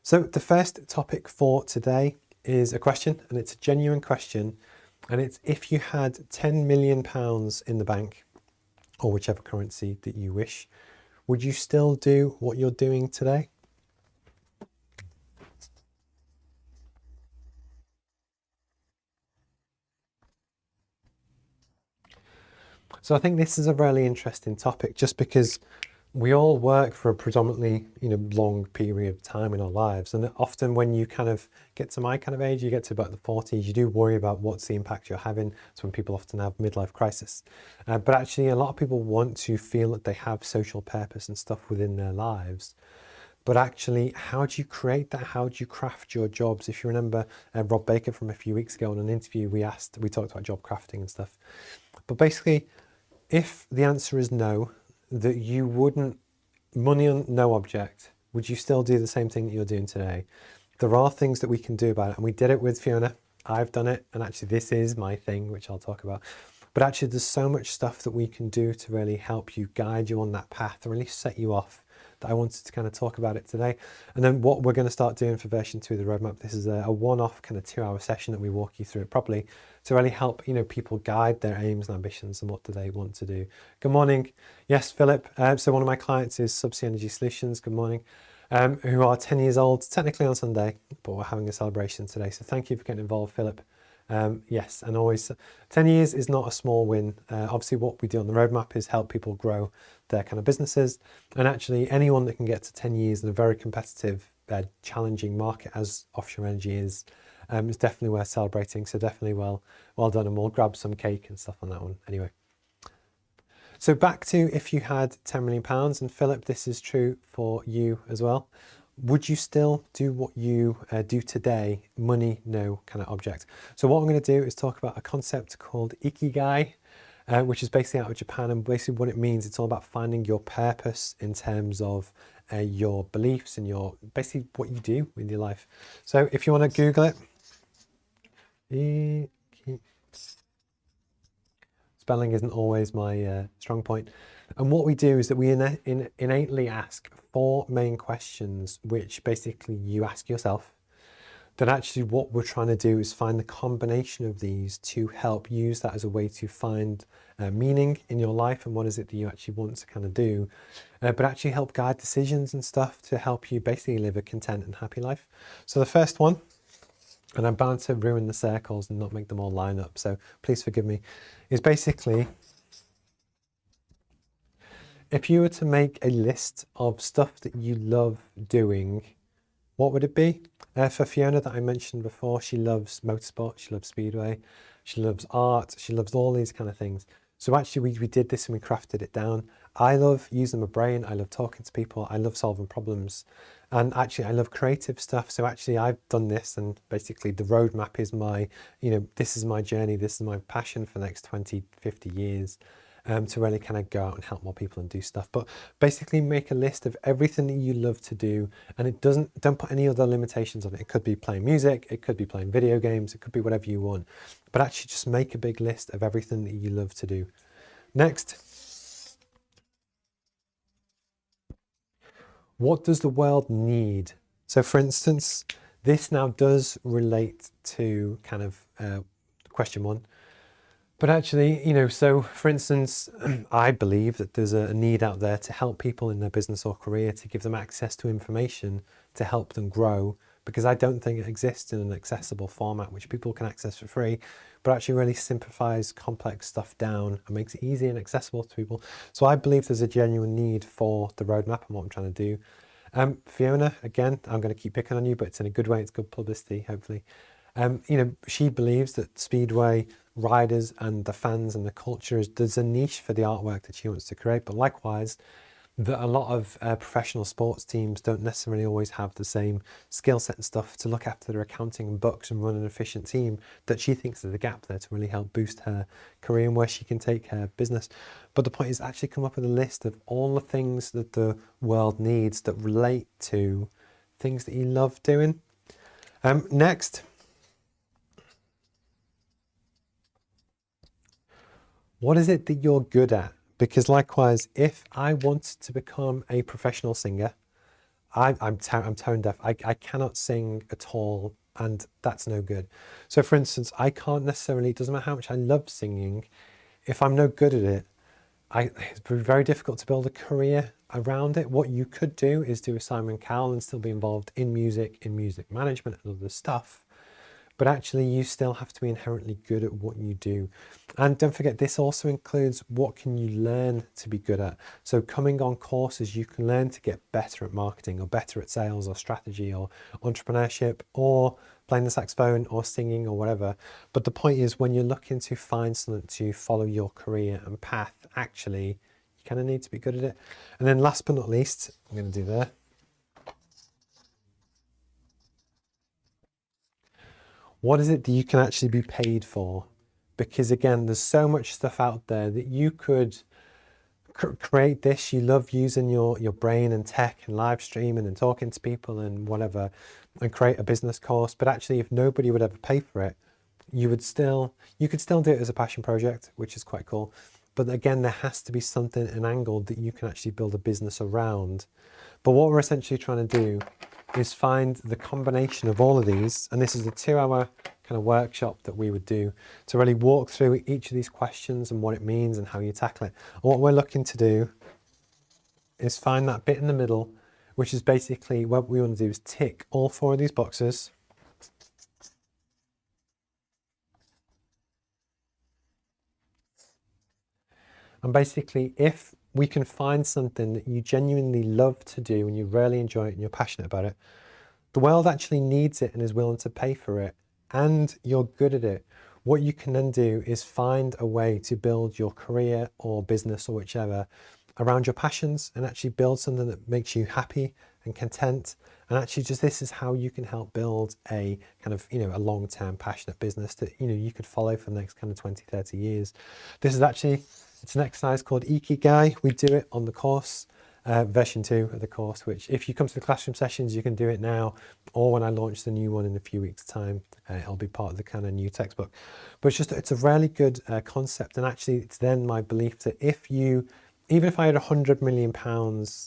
So the first topic for today is a question, and it's a genuine question, and it's if you had £10 million in the bank, or whichever currency that you wish, would you still do what you're doing today? So I think this is a really interesting topic, just because we all work for a predominantly, long period of time in our lives. And often when you kind of get to my kind of age, you get to about the 40s, you do worry about what's the impact you're having. It's when people often have midlife crisis. But actually, a lot of people want to feel that they have social purpose and stuff within their lives. But actually, how do you create that? How do you craft your jobs? If you remember Rob Baker from a few weeks ago in an interview, we talked about job crafting and stuff. But basically, if the answer is no, that you wouldn't, money on no object, would you still do the same thing that you're doing today? There are things that we can do about it, and we did it with Fiona. I've done it, and actually this is my thing, which I'll talk about. But actually there's so much stuff that we can do to really help you, guide you on that path, to really set you off, that I wanted to kind of talk about it today. And then what we're going to start doing for version 2 of the roadmap, this is a one-off kind of 2-hour session that we walk you through it properly to really help people guide their aims and ambitions and what do they want to do. Good morning. Yes, Philip. So one of my clients is Subsea Energy Solutions. Good morning. Who are 10 years old, technically on Sunday, but we're having a celebration today. So thank you for getting involved, Philip. Yes, and always 10 years is not a small win. Obviously what we do on the roadmap is help people grow their kind of businesses, and actually anyone that can get to 10 years in a very competitive, challenging market as offshore energy is definitely worth celebrating. So definitely well done, and we'll grab some cake and stuff on that one anyway. So back to if you had £10 million, and Philip, this is true for you as well. Would you still do what you do today? Money, no kind of object. So what I'm going to do is talk about a concept called Ikigai, which is basically out of Japan, and basically what it means, it's all about finding your purpose in terms of your beliefs and your basically what you do with your life. So if you want to Google it, spelling isn't always my strong point. And what we do is that we innately ask 4 main questions, which basically you ask yourself. That actually what we're trying to do is find the combination of these to help use that as a way to find meaning in your life, and what is it that you actually want to kind of do, but actually help guide decisions and stuff to help you basically live a content and happy life. So the first one, and I'm bound to ruin the circles and not make them all line up, so please forgive me, is basically, if you were to make a list of stuff that you love doing, what would it be? For Fiona, that I mentioned before, she loves motorsport, she loves speedway, she loves art, she loves all these kind of things. So actually we did this and we crafted it down. I love using my brain, I love talking to people, I love solving problems, and actually I love creative stuff. So actually I've done this, and basically the roadmap is my, this is my journey, this is my passion for the next 20, 50 years. To really kind of go out and help more people and do stuff. But basically make a list of everything that you love to do, and don't put any other limitations on it. It could be playing music, it could be playing video games, it could be whatever you want, but actually just make a big list of everything that you love to do. Next, what does the world need? So for instance, this now does relate to kind of question 1. But actually, so for instance, I believe that there's a need out there to help people in their business or career, to give them access to information to help them grow, because I don't think it exists in an accessible format which people can access for free, but actually really simplifies complex stuff down and makes it easy and accessible to people. So I believe there's a genuine need for the roadmap and what I'm trying to do. Fiona, again, I'm going to keep picking on you, but it's in a good way, it's good publicity, hopefully. She believes that speedway riders and the fans and the culture there's a niche for the artwork that she wants to create, but likewise that a lot of professional sports teams don't necessarily always have the same skill set and stuff to look after their accounting and books and run an efficient team, that she thinks there's a gap there to really help boost her career and where she can take her business. But the point is actually come up with a list of all the things that the world needs that relate to things that you love doing. Next, what is it that you're good at? Because likewise, if I wanted to become a professional singer, I'm tone deaf. I cannot sing at all, and that's no good. So for instance, I can't necessarily, it doesn't matter how much I love singing, if I'm no good at it, it's very difficult to build a career around it. What you could do is do a Simon Cowell and still be involved in music management and other stuff. But actually you still have to be inherently good at what you do. And don't forget, this also includes what can you learn to be good at. So coming on courses, you can learn to get better at marketing or better at sales or strategy or entrepreneurship or playing the saxophone or singing or whatever. But the point is, when you're looking to find something to follow your career and path, actually, you kind of need to be good at it. And then last but not least, I'm going to do there. What is it that you can actually be paid for? Because again, there's so much stuff out there that you could create this. You love using your brain and tech and live streaming and talking to people and whatever, and create a business course. But actually, if nobody would ever pay for it, you could still do it as a passion project, which is quite cool. But again, there has to be something, an angle that you can actually build a business around. But what we're essentially trying to do is find the combination of all of these, and this is a 2-hour kind of workshop that we would do to really walk through each of these questions and what it means and how you tackle it. And what we're looking to do is find that bit in the middle, which is basically what we want to do is tick all 4 of these boxes. And basically, if we can find something that you genuinely love to do and you really enjoy it and you're passionate about it, the world actually needs it and is willing to pay for it, and you're good at it. What you can then do is find a way to build your career or business or whichever around your passions and actually build something that makes you happy and content. And actually just this is how you can help build a kind of, a long-term passionate business that, you could follow for the next kind of 20, 30 years. This is actually, it's an exercise called Ikigai. We do it on the course. Version 2 of the course, which if you come to the classroom sessions, you can do it now, or when I launch the new one in a few weeks' time, it'll be part of the kind of new textbook. But it's a really good concept, and actually it's then my belief that even if I had £100 million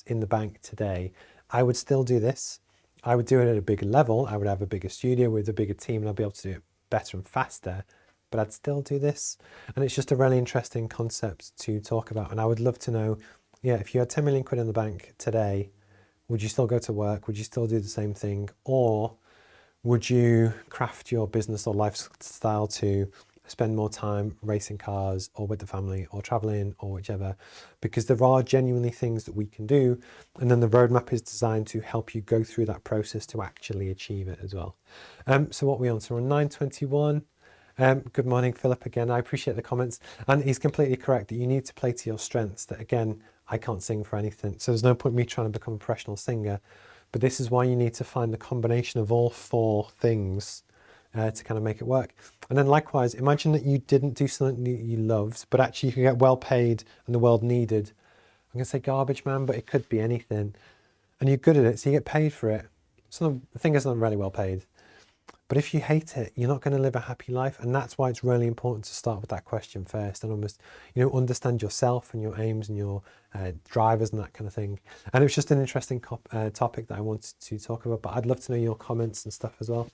in the bank today, I would still do this. I would do it at a bigger level. I would have a bigger studio with a bigger team, and I'd be able to do it better and faster, but I'd still do this. And it's just a really interesting concept to talk about, and I would love to know, if you had 10 million quid in the bank today, would you still go to work? Would you still do the same thing? Or would you craft your business or lifestyle to spend more time racing cars or with the family or traveling or whichever? Because there are genuinely things that we can do. And then the roadmap is designed to help you go through that process to actually achieve it as well. So what are we on? So we're on 9:21. Good morning, Philip, again. I appreciate the comments. And he's completely correct that you need to play to your strengths. That again, I can't sing for anything. So there's no point me trying to become a professional singer. But this is why you need to find the combination of all 4 things to kind of make it work. And then likewise, imagine that you didn't do something that you loved, but actually you could get well paid and the world needed. I'm going to say garbage man, but it could be anything. And you're good at it, so you get paid for it. So the thing is not really well paid. But if you hate it, you're not going to live a happy life. And that's why it's really important to start with that question first and almost, understand yourself and your aims and your drivers and that kind of thing. And it was just an interesting topic that I wanted to talk about, but I'd love to know your comments and stuff as well.